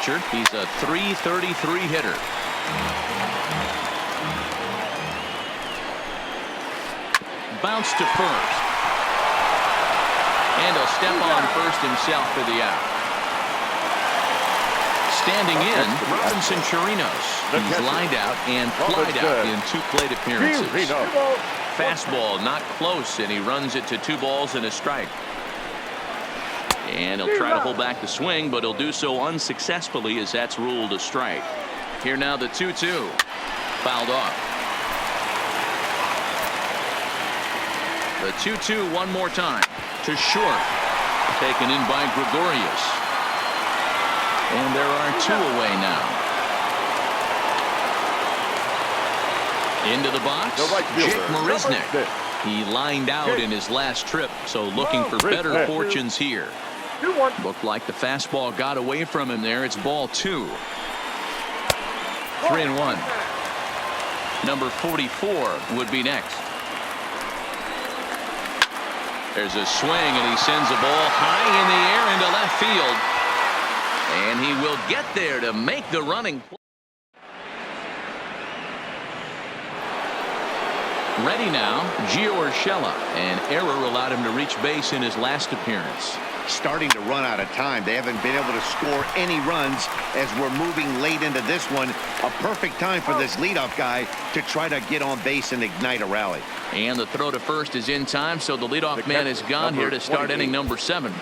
pitcher. He's a .333 hitter. Bounce to first. And he'll step on first himself for the out. Standing in, Robinson Chirinos. He's lined out and flied out in 2 plate appearances. Fastball not close, and he runs it to 2 balls and a strike. And he'll try to hold back the swing, but he'll do so unsuccessfully as that's ruled a strike. Here now the 2-2. Fouled off. The 2-2 one more time. To short. Taken in by Gregorius. And there are 2 away now. Into the box, Jake Marisnick. He lined out in his last trip, so looking for better fortunes here. Looked like the fastball got away from him there. It's ball 2. 3-1. Number 44 would be next. There's a swing, and he sends a ball high in the air into left field. And he will get there to make the running play. Ready now, Gio Urshela. An error allowed him to reach base in his last appearance. Starting to run out of time. They haven't been able to score any runs as we're moving late into this one. A perfect time for this leadoff guy to try to get on base and ignite a rally. And the throw to first is in time, so the leadoff man is gone here to start inning number 7.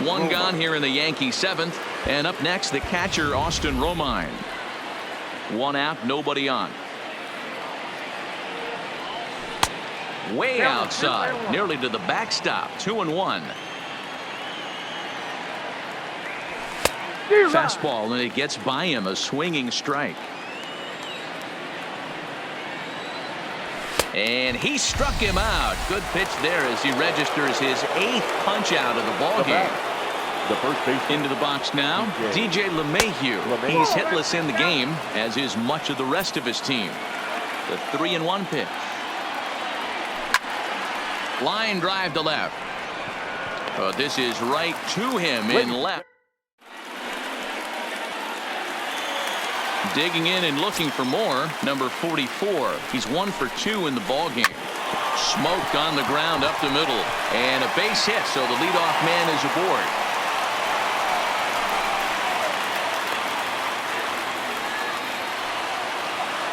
One gone here in the Yankee 7th. And up next, the catcher, Austin Romine. 1 out, nobody on. Way outside, nearly to the backstop. 2-1. Fastball, and it gets by him, a swinging strike. And he struck him out. Good pitch there as he registers his 8th punch out of the ball game. The first base into the box now, DJ LeMahieu. He's hitless in the game, as is much of the rest of his team. The 3-1 pitch. Line drive to left. This is right to him in left. Digging in and looking for more. Number 44. He's 1 for 2 in the ball game. Smoked on the ground up the middle, and a base hit, so the leadoff man is aboard.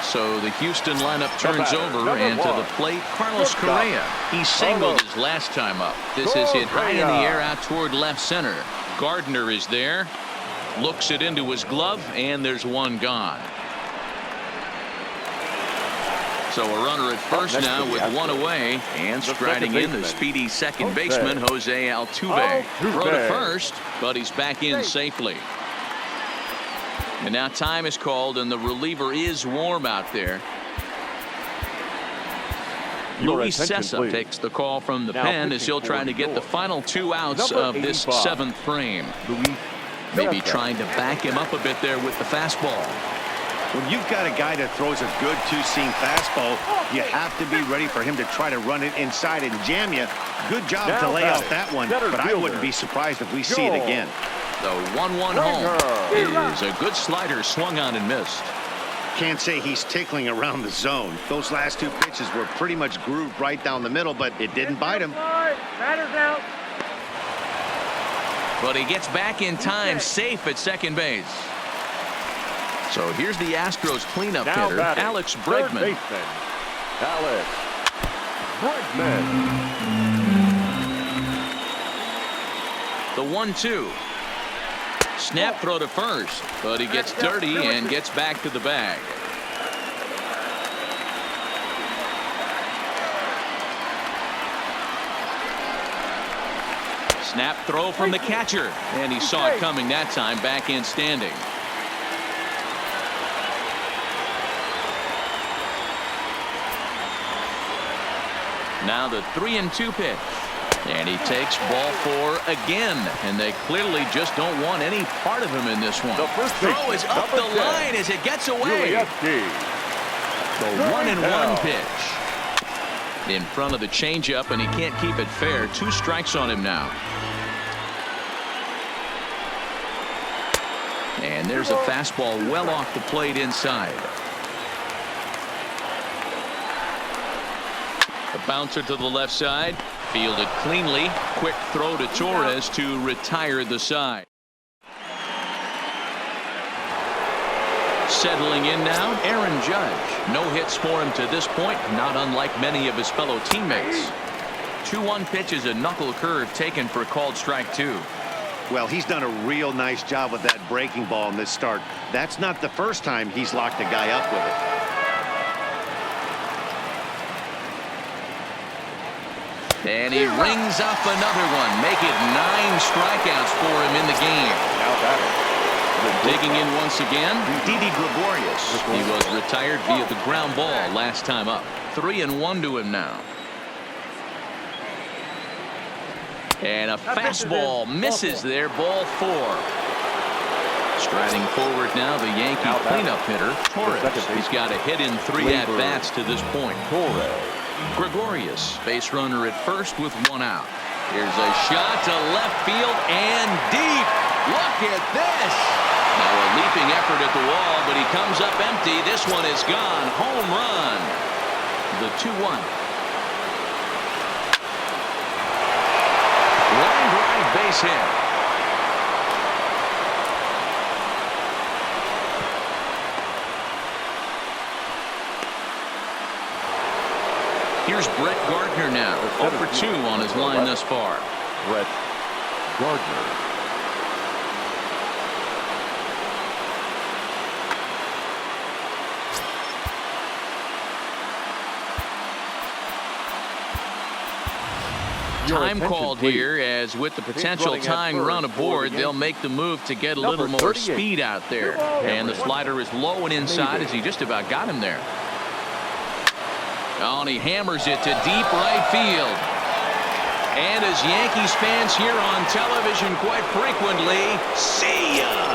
So the Houston lineup turns over, and to the plate, Carlos Correa. He singled his last time up. This is hit high in the air out toward left center. Gardner is there. Looks it into his glove, and there's 1 gone. So a runner at first now with 1 away, and striding in the speedy second baseman, Jose Altuve. Throw to first, but he's back in safely. And now time is called, and the reliever is warm out there. Luis Cessa takes the call from the pen as he'll try to get the final 2 outs of this 7th frame. Maybe trying to back him up a bit there with the fastball. When you've got a guy that throws a good 2-seam fastball, you have to be ready for him to try to run it inside and jam you. Good job to lay off that one, but I wouldn't be surprised if we see it again. The 1-1 home is a good slider swung on and missed. Can't say he's tickling around the zone. Those last 2 pitches were pretty much grooved right down the middle, but it didn't bite him. But he gets back in time, safe at second base. So here's the Astros cleanup hitter, Alex Bregman. Alex Bregman. The 1-2. Snap throw to first, but he gets dirty and gets back to the bag. Snap throw from the catcher, and he saw it coming that time, back in standing. Now the 3-2 pitch. And he takes ball 4 again, and they clearly just don't want any part of him in this one. The first throw is up the line as it gets away. The 1-1 pitch. In front of the changeup, and he can't keep it fair. 2 strikes on him now. And there's a fastball well off the plate inside. A bouncer to the left side. Fielded cleanly. Quick throw to Torres to retire the side. Settling in now, Aaron Judge. No hits for him to this point, not unlike many of his fellow teammates. 2-1 pitch is a knuckle curve taken for a called strike 2. Well, he's done a real nice job with that breaking ball in this start. That's not the first time he's locked a guy up with it. And he rings up another one. Make it 9 strikeouts for him in the game. Now batting. Digging in once again, Didi Gregorius. He was retired via the ground ball last time up. 3-1 to him now. And a fastball misses there. Ball 4. Striding forward now, the Yankee cleanup hitter, Torres. He's got a hit in 3 at-bats to this point. Gregorius, base runner at first with 1 out. Here's a shot to left field and deep. Look at this. Now a leaping effort at the wall, but he comes up empty. This one is gone. Home run. The 2-1. Line drive base hit. Here's Brett Gardner now. 0 for 2 on his line thus far. Brett Gardner. Time called here, as with the potential tying run aboard, they'll make the move to get a little more speed out there. And the slider is low and inside as he just about got him there. Oh, and he hammers it to deep right field. And as Yankees fans hear on television quite frequently, see ya!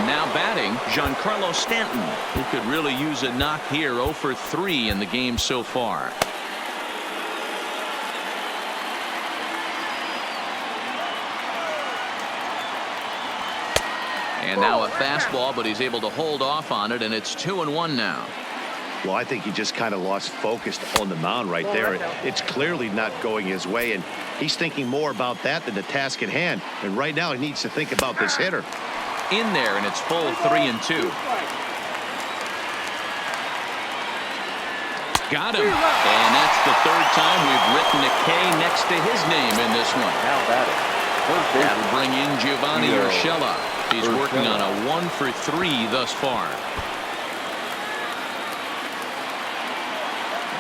Now batting, Giancarlo Stanton, who could really use a knock here. 0 for 3 in the game so far. And now a fastball, but he's able to hold off on it, and it's 2-1 now. Well, I think he just kind of lost focus on the mound right there. It's clearly not going his way, and he's thinking more about that than the task at hand. And right now he needs to think about this hitter. In there, and it's full 3-2. Got him. And that's the 3rd time we've written a K next to his name in this one. Now batting. That'll bring in Giovanni Urshela. He's working on a 1 for 3 thus far.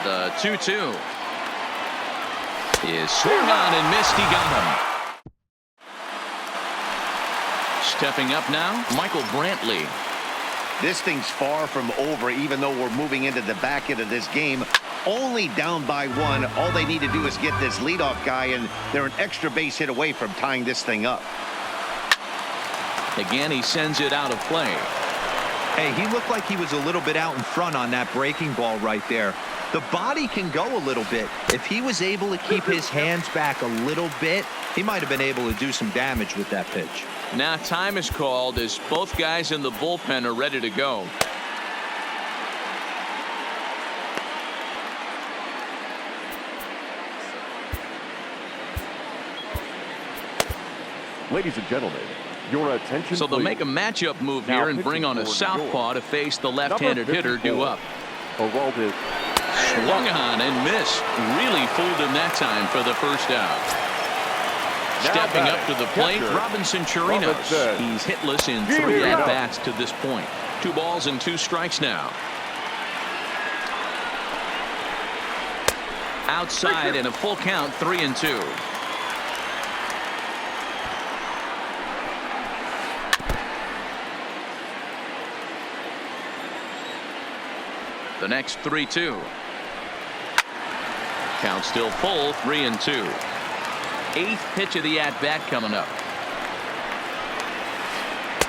The 2-2 is swung on and missed. He got him. Stepping up now, Michael Brantley. This thing's far from over, even though we're moving into the back end of this game. Only down by 1. All they need to do is get this leadoff guy, and they're an extra base hit away from tying this thing up. Again, he sends it out of play. Hey, he looked like he was a little bit out in front on that breaking ball right there. The body can go a little bit. If he was able to keep his hands back a little bit, he might have been able to do some damage with that pitch. Now time is called as both guys in the bullpen are ready to go. Ladies and gentlemen, your attention. So they'll make a matchup move here and bring on a southpaw to face the left-handed hitter due up. Aroldis. Swung on and missed. Really fooled him that time for the first out. Stepping up to the plate, Robinson Chirinos. He's hitless in 3 at-bats to this point. 2 balls and 2 strikes now. Outside and a full count, 3-2. The next 3-2. Count still full, 3-2. 8th pitch of the at-bat coming up.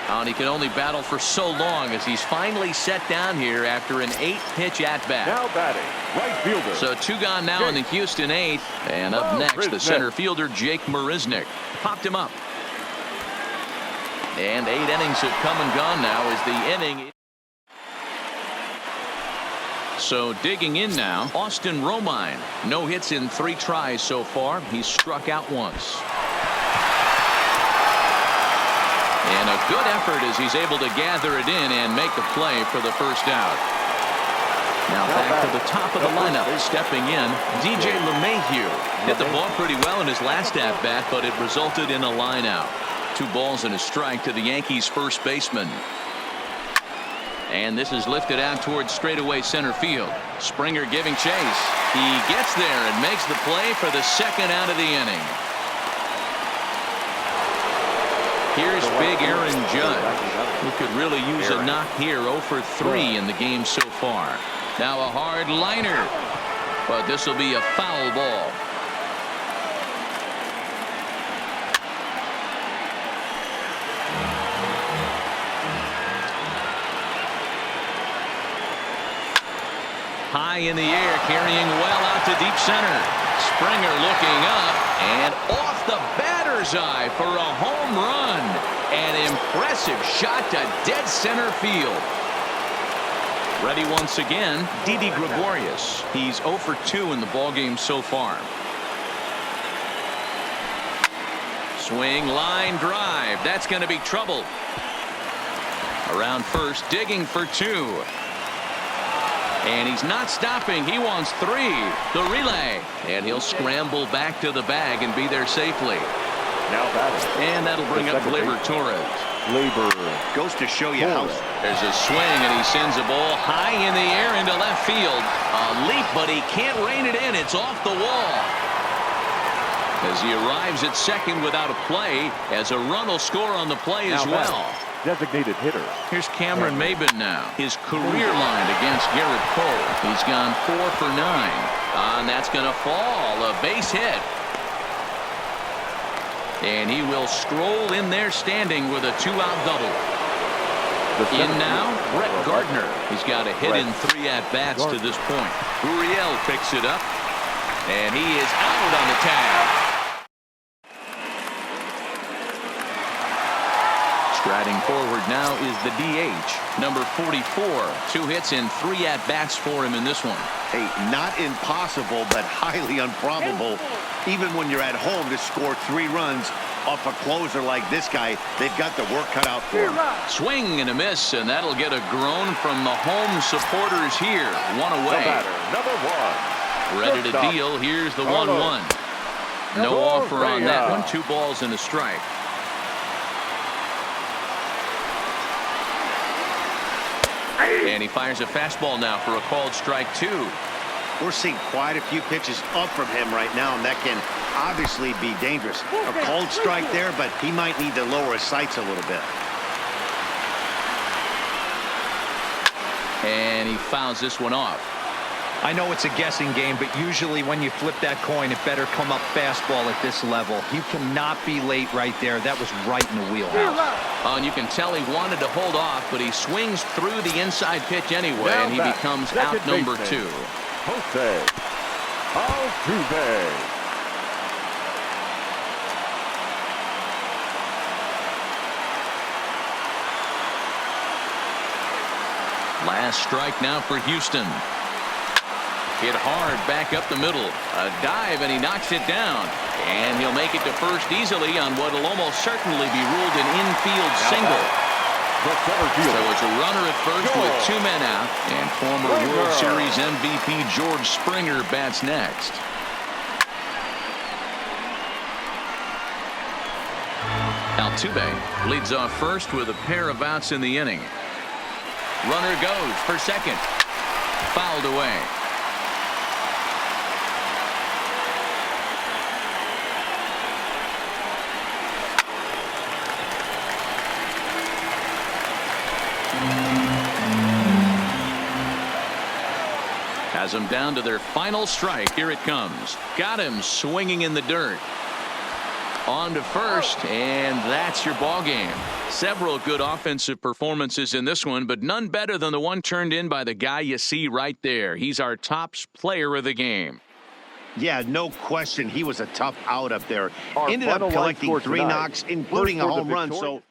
Oh, and he can only battle for so long as he's finally set down here after an 8-pitch at-bat. Now batting, right fielder. So 2 gone now in the Houston 8th. And up next, the center fielder, Jake Marisnick. Popped him up. And 8 innings have come and gone now as the inning. So digging in now, Austin Romine. No hits in 3 tries so far. He's struck out once. And a good effort as he's able to gather it in and make the play for the first out. Now back to the top of the lineup. Stepping in, DJ LeMahieu. Hit the ball pretty well in his last at-bat, but it resulted in a line out. 2 balls and a strike to the Yankees' first baseman. And this is lifted out towards straightaway center field. Springer giving chase. He gets there and makes the play for the second out of the inning. Here's big Aaron Judge, who could really use a knock here. 0 for 3 in the game so far. Now a hard liner, but this will be a foul ball. High in the air, carrying well out to deep center. Springer looking up and off the batter's eye for a home run. An impressive shot to dead center field. Ready once again, Didi Gregorius. He's 0 for 2 in the ballgame so far. Swing, line drive. That's going to be trouble. Around first, digging for 2. And he's not stopping. He wants 3. The relay. And he'll scramble back to the bag and be there safely. Now batting. And that'll bring up Gleyber Torres. Gleyber goes to show you how. There's a swing, and he sends a ball high in the air into left field. A leap, but he can't rein it in. It's off the wall. As he arrives at second without a play, as a run will score on the play as well. Designated hitter. Here's Cameron Maybin now. His career line against Garrett Cole. He's gone 4 for 9. And that's going to fall. A base hit. And he will stroll in there standing with a 2-out double. In now, Brett Gardner. He's got a hit in 3 at-bats to this point. Uriel picks it up. And he is out on the tag. Striding forward now is the DH, number 44. 2 hits and 3 at-bats for him in this one. Hey, not impossible, but highly improbable. Even when you're at home to score 3 runs off a closer like this guy, they've got the work cut out for him. Swing and a miss, and that'll get a groan from the home supporters here. 1 away. The batter, number 1. Ready to deal. Here's the 1-1. No offer on that one. 2 balls and a strike. And he fires a fastball now for a called strike 2. We're seeing quite a few pitches up from him right now, and that can obviously be dangerous. A called strike there, but he might need to lower his sights a little bit. And he fouls this one off. I know it's a guessing game, but usually when you flip that coin, it better come up fastball at this level. You cannot be late right there. That was right in the wheelhouse. And you can tell he wanted to hold off, but he swings through the inside pitch anyway, and he becomes out number 2. Jose Altuve. Last strike now for Houston. Hit hard back up the middle. A dive, and he knocks it down. And he'll make it to first easily on what will almost certainly be ruled an infield single. So it's a runner at first with 2 men out. And former World Series MVP George Springer bats next. Altuve leads off first with a pair of outs in the inning. Runner goes for second. Fouled away. Has them down to their final strike. Here it comes. Got him swinging in the dirt. On to first, and that's your ball game. Several good offensive performances in this one, but none better than the one turned in by the guy you see right there. He's our top player of the game. Yeah, no question. He was a tough out up there. Our Ended up final line collecting score 3 tonight. knocks, including a home run. So